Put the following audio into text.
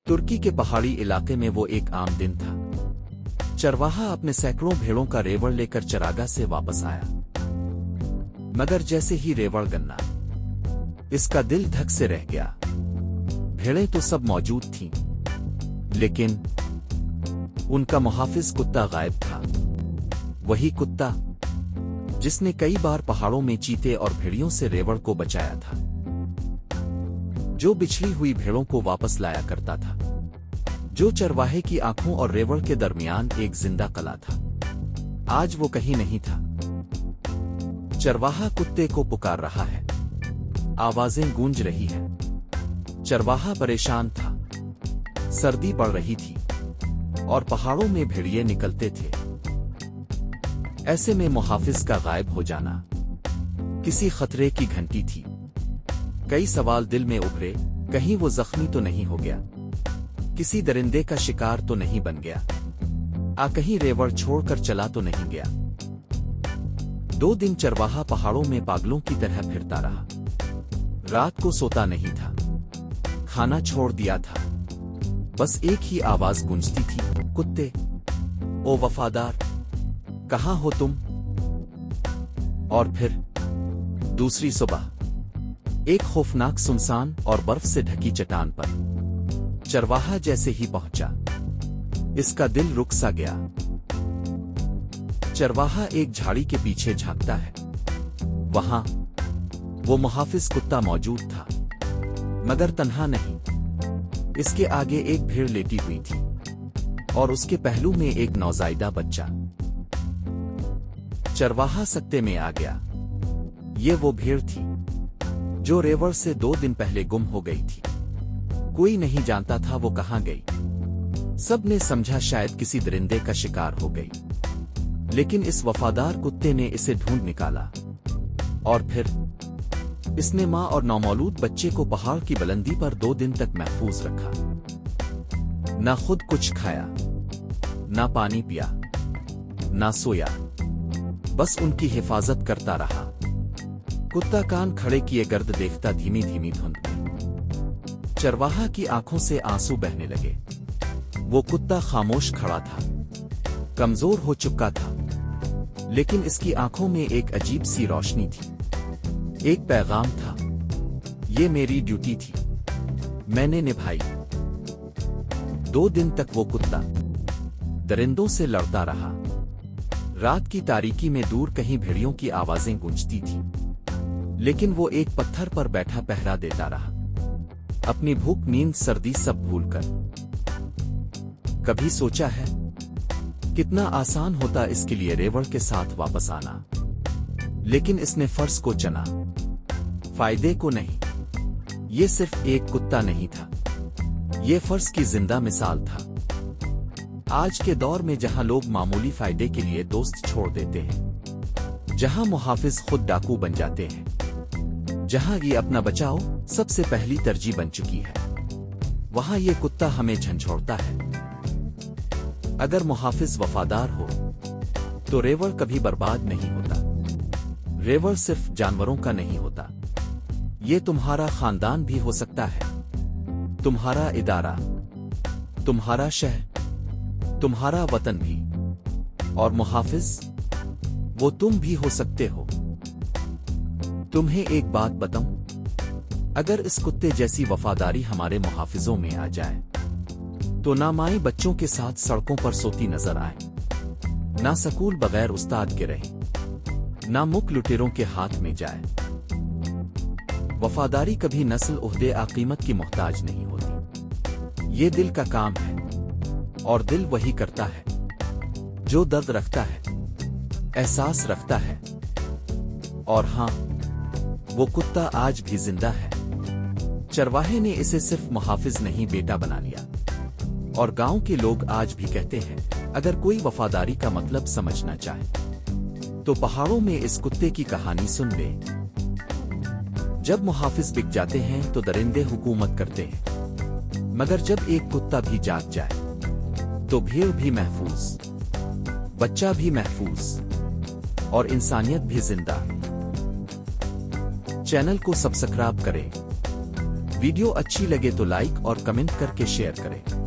तुर्की के पहाड़ी इलाके में वो एक आम दिन था। चरवाहा अपने सैकड़ों भेड़ों का रेवड़ लेकर चरागाह से वापस आया, मगर जैसे ही रेवड़ गन्ना, इसका दिल धक से रह गया। भेड़ें तो सब मौजूद थीं, लेकिन उनका मुहाफिज कुत्ता गायब था। वही कुत्ता जिसने कई बार पहाड़ों में चीते और भेड़ियों से रेवड़ को बचाया था, जो बिछड़ी हुई भेड़ों को वापस लाया करता था, जो चरवाहे की आंखों और रेवड़ के दरमियान एक जिंदा कला था। आज वो कहीं नहीं था। चरवाहा कुत्ते को पुकार रहा है, आवाजें गूंज रही है। चरवाहा परेशान था। सर्दी पड़ रही थी और पहाड़ों में भेड़िए निकलते थे। ऐसे में मुहाफिज का गायब हो जाना किसी खतरे की घंटी थी। कई सवाल दिल में उभरे। कहीं वो जख्मी तो नहीं हो गया, किसी दरिंदे का शिकार तो नहीं बन गया, कहीं रेवड़ छोड़कर चला तो नहीं गया। 2 दिन चरवाहा पहाड़ों में पागलों की तरह फिरता रहा। रात को सोता नहीं था, खाना छोड़ दिया था। बस एक ही आवाज गूंजती थी, कुत्ते, ओ वफादार, कहाँ हो तुम? और फिर दूसरी सुबह, एक खौफनाक सुनसान और बर्फ से ढकी चट्टान पर चरवाहा जैसे ही पहुंचा, इसका दिल रुक सा गया। चरवाहा एक झाड़ी के पीछे झांकता है। वहां वो मुहाफिज कुत्ता मौजूद था, मगर तन्हा नहीं। इसके आगे एक भेड़ लेटी हुई थी और उसके पहलू में एक नौजायदा बच्चा। चरवाहा सकते में आ गया। ये वो भेड़ थी जो रेवड़ से 2 दिन पहले गुम हो गई थी। कोई नहीं जानता था वो कहां गई। सब ने समझा शायद किसी दरिंदे का शिकार हो गई, लेकिन इस वफादार कुत्ते ने इसे ढूंढ निकाला। और फिर इसने मां और नौमौलूद बच्चे को पहाड़ की बुलंदी पर 2 दिन तक महफूज रखा। ना खुद कुछ खाया, ना पानी पिया, ना सोया, बस उनकी हिफाजत करता रहा। कुत्ता कान खड़े किए गर्द देखता धीमी धीमी धुंध में। चरवाहा की आंखों से आंसू बहने लगे। वो कुत्ता खामोश खड़ा था, कमजोर हो चुका था, लेकिन इसकी आंखों में एक अजीब सी रोशनी थी। एक पैगाम था, ये मेरी ड्यूटी थी, मैंने निभाई। 2 दिन तक वो कुत्ता दरिंदों से लड़ता रहा। रात की तारीकी में दूर कहीं भेड़ियों की आवाजें गूंजती थी, लेकिन वो एक पत्थर पर बैठा पहरा देता रहा, अपनी भूख, नींद, सर्दी सब भूलकर। कभी सोचा है कितना आसान होता इसके लिए रेवड़ के साथ वापस आना? लेकिन इसने फर्ज को चुना, फायदे को नहीं। ये सिर्फ एक कुत्ता नहीं था, ये फर्ज की जिंदा मिसाल था। आज के दौर में जहां लोग मामूली फायदे के लिए दोस्त छोड़ देते हैं, जहां मुहाफिज खुद डाकू बन जाते हैं, जहां ये अपना बचाओ सबसे पहली तरजीह बन चुकी है, वहां ये कुत्ता हमें झंझोड़ता है। अगर मुहाफिज वफादार हो तो रेवड़ कभी बर्बाद नहीं होता। रेवड़ सिर्फ जानवरों का नहीं होता, ये तुम्हारा खानदान भी हो सकता है, तुम्हारा इदारा, तुम्हारा शहर, तुम्हारा वतन भी। और मुहाफिज वो तुम भी हो सकते हो। तुम्हें एक बात बताऊं, अगर इस कुत्ते जैसी वफादारी हमारे मुहाफिजों में आ जाए तो ना माएं बच्चों के साथ सड़कों पर सोती नजर आए, ना स्कूल बगैर उस्ताद के रहे, ना मुक लुटेरों के हाथ में जाए। वफादारी कभी नस्ल, ओहदे, कीमत की मोहताज नहीं होती। ये दिल का काम है, और दिल वही करता है जो दर्द रखता है, एहसास रखता है। और हां, वो कुत्ता आज भी जिंदा है। चरवाहे ने इसे सिर्फ मुहाफिज नहीं, बेटा बना लिया। और गांव के लोग आज भी कहते हैं, अगर कोई वफादारी का मतलब समझना चाहे तो पहाड़ों में इस कुत्ते की कहानी सुन ले। जब मुहाफिज बिक जाते हैं तो दरिंदे हुकूमत करते हैं, मगर जब एक कुत्ता भी जाग जाए तो भेड़ भी महफूज, बच्चा भी महफूज, और इंसानियत भी जिंदा। चैनल को सब्सक्राइब करें, ویڈیو اچھی لگے تو لائک اور کمنٹ کر کے شیئر کریں۔